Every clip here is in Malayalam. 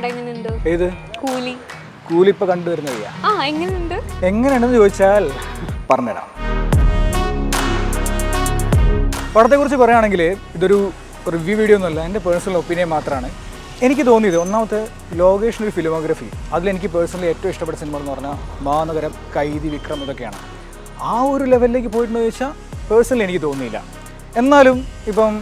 പടം എങ്ങനെയുണ്ട്? ഏത് കൂലി? കൂലി ഇപ്പൊ കണ്ടുവരുന്നത് എങ്ങനെയുണ്ട്? എങ്ങനെയാണെന്ന് ചോദിച്ചാൽ പറഞ്ഞുതരാം. പടത്തെക്കുറിച്ച് പറയുകയാണെങ്കിൽ ഇതൊരു റിവ്യൂ വീഡിയോ ഒന്നുമല്ല, എൻ്റെ പേഴ്സണൽ ഒപ്പീനിയൻ മാത്രമാണ്. എനിക്ക് തോന്നിയത് ഒന്നാമത്തെ ലോകേഷിൻ്റെ ഒരു ഫിലിമോഗ്രഫി, അതിലെനിക്ക് പേഴ്സണലി ഏറ്റവും ഇഷ്ടപ്പെട്ട സിനിമ എന്ന് പറഞ്ഞാൽ മഹാനഗരം, കൈദി, വിക്രം ഇതൊക്കെയാണ്. ആ ഒരു ലെവലിലേക്ക് പോയിട്ടുണ്ടെന്ന് ചോദിച്ചാൽ പേഴ്സണലി എനിക്ക് തോന്നിയില്ല. എന്നാലും ഇപ്പം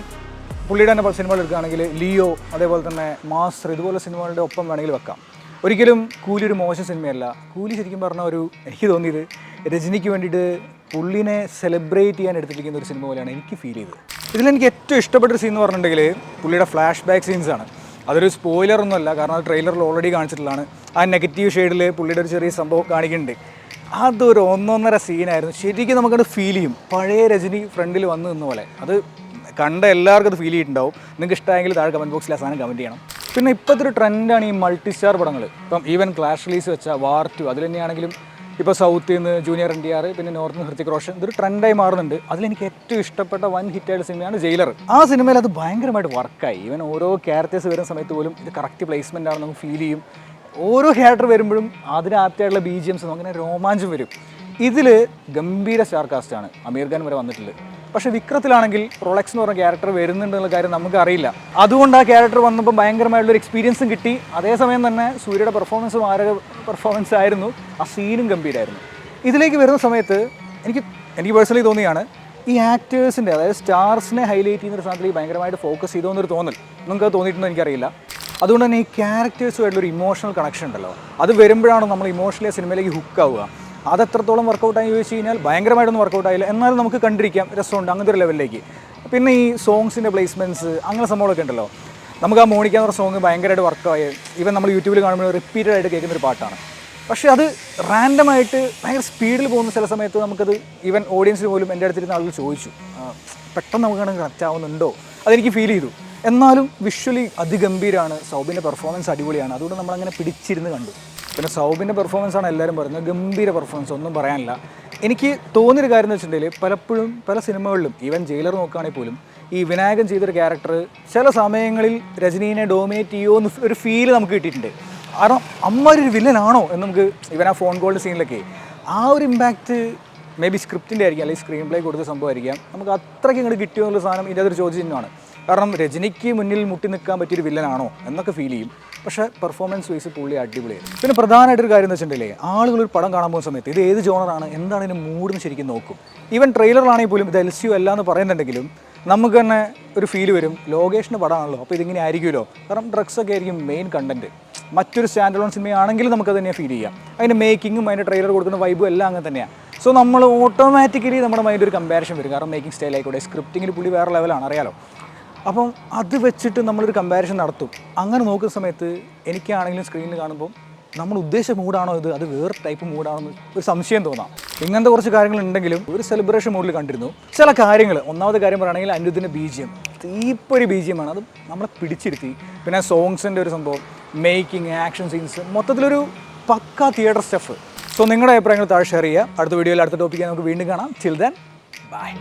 പുള്ളിയുടെ തന്നെ സിനിമകൾ എടുക്കുകയാണെങ്കിൽ ലിയോ, അതേപോലെ തന്നെ മാസ്റ്റർ, ഇതുപോലെ സിനിമകളുടെ ഒപ്പം വേണമെങ്കിൽ വെക്കാം. ഒരിക്കലും കൂലി ഒരു മോശം സിനിമയല്ല. കൂലി ശരിക്കും പറഞ്ഞാൽ എനിക്ക് തോന്നിയത് രജനിക്ക് വേണ്ടിയിട്ട് പുള്ളിനെ സെലിബ്രേറ്റ് ചെയ്യാൻ എടുത്തിരിക്കുന്ന ഒരു സിനിമ പോലെയാണ് എനിക്ക് ഫീൽ ചെയ്തത്. ഇതിലെനിക്ക് ഏറ്റവും ഇഷ്ടപ്പെട്ടൊരു സീൻ എന്ന് പറഞ്ഞിട്ടുണ്ടെങ്കിൽ പുള്ളിയുടെ ഫ്ലാഷ് ബാക്ക് സീൻസാണ്. അതൊരു സ്പോയിലറൊന്നുമല്ല, കാരണം അത് ട്രെയിലറിൽ ഓൾറെഡി കാണിച്ചിട്ടുള്ളതാണ്. ആ നെഗറ്റീവ് ഷെയ്ഡിൽ പുള്ളിയുടെ ഒരു ചെറിയ സംഭവം കാണിക്കുന്നുണ്ട്. അതൊരു ഒന്നൊന്നര സീനായിരുന്നു. ശരിക്കും നമുക്കത് ഫീൽ ചെയ്യും, പഴയ രജനി ഫ്രണ്ടിൽ വന്നു നിന്ന പോലെ. അത് കണ്ട എല്ലാവർക്കും അത് ഫീൽ ചെയ്തിട്ടുണ്ടാവും. നിങ്ങൾക്ക് ഇഷ്ടമായെങ്കിൽ താഴെ കമൻറ്റ് ബോക്സിൽ ആ സാധനം കമൻറ്റ് ചെയ്യണം. പിന്നെ ഇപ്പോഴത്തെ ഒരു ട്രെൻഡാണ് ഈ മൾട്ടി സ്റ്റാർ പടങ്ങൾ. ഇപ്പം ഈവൻ ക്ലാഷ് റിലീസ് വെച്ച വാർ 2 അതിൽ തന്നെയാണെങ്കിലും ഇപ്പോൾ സൗത്തിൽ നിന്ന് ജൂനിയർ NTR, പിന്നെ നോർത്തിൽ നിന്ന് ഹൃത്തിക് റോഷൻ, ഇതൊരു ട്രെൻഡായി മാറുന്നുണ്ട്. അതിലെനിക്ക് ഏറ്റവും ഇഷ്ടപ്പെട്ട വൻ ഹിറ്റായിട്ട് സിനിമയാണ് ജയിലർ. ആ സിനിമയിൽ അത് ഭയങ്കരമായിട്ട് വർക്കായി. ഈവൻ ഓരോ ക്യാരക്ടേഴ്സ് വരുന്ന സമയത്ത് പോലും ഇത് കറക്റ്റ് പ്ലേസ്മെൻ്റ് ആണെന്ന് നമുക്ക് ഫീൽ ചെയ്യും. ഓരോ ക്യാരക്ടർ വരുമ്പോഴും അതിന് ആപ്റ്റായിട്ടുള്ള BGMs അങ്ങനെ രോമാഞ്ചം വരും. ഇതിൽ ഗംഭീര സ്റ്റാർ കാസ്റ്റാണ്, അമീർ ഖാൻ വരെ വന്നിട്ടുള്ളത്. പക്ഷേ വിക്രത്തിലാണെങ്കിൽ റോളക്സ് എന്ന് പറഞ്ഞ ക്യാരക്ടർ വരുന്നുണ്ടെന്നുള്ള കാര്യം നമുക്ക് അറിയില്ല. അതുകൊണ്ട് ആ ക്യാരക്ടർ വന്നപ്പോൾ ഭയങ്കരമായിട്ടുള്ളൊരു എക്സ്പീരിയൻസും കിട്ടി. അതേസമയം തന്നെ സൂര്യയുടെ പെർഫോമൻസും പെർഫോമൻസ് ആയിരുന്നു. ആ സീനും ഗംഭീരമായിരുന്നു. ഇതിലേക്ക് വരുന്ന സമയത്ത് എനിക്ക് പേഴ്സണലി തോന്നിയാണ് ഈ ആക്ടേഴ്സിൻ്റെ, അതായത് സ്റ്റാർസിനെ ഹൈലൈറ്റ് ചെയ്യുന്നൊരു സാധനത്തിൽ ഭയങ്കരമായിട്ട് ഫോക്കസ് ചെയ്തോന്നൊരു തോന്നൽ. നിങ്ങൾക്ക് അത് തോന്നിയിട്ടുണ്ടോ എനിക്കറിയില്ല. അതുകൊണ്ട് തന്നെ ഈ ക്യാരക്ടേഴ്സുമായിട്ടുള്ളൊരു ഇമോഷണൽ കണക്ഷൻ ഉണ്ടല്ലോ, അത് വരുമ്പോഴാണ് നമ്മൾ ഇമോഷണലി സിനിമയിലേക്ക് ഹുക്കാവുക. അതെത്രത്തോളം വർക്കൗട്ടായി ചോദിച്ചു കഴിഞ്ഞാൽ ഭയങ്കരമായിട്ടൊന്നും വർക്കൗട്ടായില്ല, എന്നാലും നമുക്ക് കണ്ടിരിക്കാം, രസമുണ്ട്, അങ്ങനത്തെ ഒരു ലെവലിലേക്ക്. പിന്നെ ഈ സോങ്സിൻ്റെ പ്ലേസ്മെൻറ്റ്സ് അങ്ങനെ സംഭവങ്ങളൊക്കെ ഉണ്ടല്ലോ. നമുക്ക് ആ മോണിക്ക എന്ന് പറഞ്ഞ സോങ് ഭയങ്കരമായിട്ട് വർക്കായി. ഈവൻ നമ്മൾ യൂട്യൂബിൽ കാണുമ്പോൾ റിപ്പീറ്റഡ് ആയിട്ട് കേൾക്കുന്നൊരു പാട്ടാണ്. പക്ഷേ അത് റാൻഡമായിട്ട് ഭയങ്കര സ്പീഡിൽ പോകുന്ന ചില സമയത്ത് നമുക്കത് ഈവൻ ഓഡിയൻസിന് പോലും എൻ്റെ അടുത്തിരുന്ന ആളുകൾ ചോദിച്ചു, പെട്ടെന്ന് നമുക്കാണ് കറക്റ്റ് ആവുന്നുണ്ടോ, അതെനിക്ക് ഫീൽ ചെയ്തു. എന്നാലും വിഷ്വലി അതിഗംഭീരമാണ്. സൗബിൻ്റെ പെർഫോമൻസ് അടിപൊളിയാണ്. അതുകൊണ്ട് നമ്മളങ്ങനെ പിടിച്ചിരുന്ന് കണ്ടു. പിന്നെ സൗബിൻ്റെ പെർഫോമൻസാണ് എല്ലാവരും പറയുന്നത്, ഗംഭീര പെർഫോമൻസ്, ഒന്നും പറയാനില്ല. എനിക്ക് തോന്നിയൊരു കാര്യം എന്ന് വെച്ചിട്ടുണ്ടെങ്കിൽ പലപ്പോഴും പല സിനിമകളിലും ഈവൻ ജയിലർ നോക്കുകയാണെങ്കിൽ പോലും ഈ വിനായകൻ ചെയ്തൊരു ക്യാരക്ടർ ചില സമയങ്ങളിൽ രജനീനെ ഡോമിനേറ്റ് ചെയ്യുമോ എന്ന് ഒരു ഫീല് നമുക്ക് കിട്ടിയിട്ടുണ്ട്. കാരണം അമ്മൊരു വില്ലനാണോ എന്ന് നമുക്ക് ഇവൻ ആ ഫോൺ കോളിൻ്റെ സീനിലൊക്കെ ആ ഒരു ഇമ്പാക്റ്റ് മേ ബി സ്ക്രിപ്റ്റിൻ്റെ ആയിരിക്കാം, അല്ലെങ്കിൽ സ്ക്രീൻ പ്ലേ കൊടുത്ത സംഭവമായിരിക്കാം. നമുക്ക് അത്രയ്ക്ക് ഇങ്ങോട്ട് കിട്ടിയോ എന്നുള്ള സാധനം ഇതിൻ്റെ അതൊരു ചോദ്യചിഹ്നമാണ്. കാരണം രജനിക്ക് മുന്നിൽ മുട്ടി നിൽക്കാൻ പറ്റിയൊരു വില്ലനാണോ എന്നൊക്കെ ഫീൽ ചെയ്യും. പക്ഷേ പെർഫോമൻസ് വൈസ് പുള്ളി അടിപൊളിയായിരുന്നു. പിന്നെ പ്രധാനമായിട്ടൊരു കാര്യം എന്ന് വെച്ചിട്ടുണ്ടെങ്കിൽ ആളുകൾ ഒരു പടം കാണാൻ പോകുന്ന സമയത്ത് ഇത് ഏത് ജോണറാണ്, എന്താണ് ഇതിന് മൂഡെന്ന് ശരിക്കും നോക്കും. ഈവൻ ട്രെയിലറിലാണെങ്കിൽ പോലും ഇത് LCU അല്ല എന്ന് പറയുന്നുണ്ടെങ്കിലും നമുക്ക് തന്നെ ഒരു ഫീൽ വരും, ലോകേഷിൻ്റെ പടമാണല്ലോ, അപ്പോൾ ഇതിങ്ങനെ ആയിരിക്കുമല്ലോ. കാരണം ഡ്രഗ്സൊക്കെ ആയിരിക്കും മെയിൻ കണ്ടൻറ്റ്. മറ്റൊരു സ്റ്റാൻഡ് അലോൺ സിനിമയാണെങ്കിലും നമുക്കത് തന്നെ ഫീൽ ചെയ്യാം. അതിൻ്റെ മേക്കിങ്ങും അതിൻ്റെ ട്രെയിലർ കൊടുക്കുന്ന വൈബും എല്ലാം അങ്ങനെ തന്നെയാണ്. സോ നമ്മൾ ഓട്ടോമാറ്റിക്കലി നമ്മുടെ മൈൻഡ് ഒരു കമ്പാരിഷൻ വരും. കാരണം മേക്കിംഗ് സ്റ്റൈൽ ആയിക്കോട്ടെ, സ്ക്രിപ്റ്റിങ്ങിൽ പുള്ളി വേറെ ലെവലാണ്, അറിയാലോ. അപ്പം അത് വെച്ചിട്ട് നമ്മളൊരു കമ്പാരിസൺ നടത്തും. അങ്ങനെ നോക്കുന്ന സമയത്ത് എനിക്കാണെങ്കിലും സ്ക്രീനിൽ കാണുമ്പോൾ നമ്മൾ ഉദ്ദേശിച്ച മൂഡാണോ ഇത്, അത് വേറെ ടൈപ്പ് മൂഡാണെന്ന് ഒരു സംശയം തോന്നാം. ഇങ്ങനത്തെ കുറച്ച് കാര്യങ്ങളുണ്ടെങ്കിലും ഒരു സെലിബ്രേഷൻ മൂഡിൽ കണ്ടിരുന്നു. ചില കാര്യങ്ങൾ, ഒന്നാമത്തെ കാര്യം പറയുകയാണെങ്കിൽ അനിരുദ്ധിൻ്റെ BGM തീപ്പൊരു BGM ആണ്, അത് നമ്മളെ പിടിച്ചിരുത്തി. പിന്നെ സോങ്സിൻ്റെ ഒരു സംഭവം, മേക്കിംഗ്, ആക്ഷൻ സീൻസ്, മൊത്തത്തിലൊരു പക്ക തിയേറ്റർ സ്റ്റഫ്. സോ നിങ്ങളുടെ അഭിപ്രായങ്ങൾ താഴെ ഷെയർ ചെയ്യുക. അടുത്ത വീഡിയോയിൽ അടുത്ത ടോപ്പിക്ക് നമുക്ക് വീണ്ടും കാണാം. Till then bye.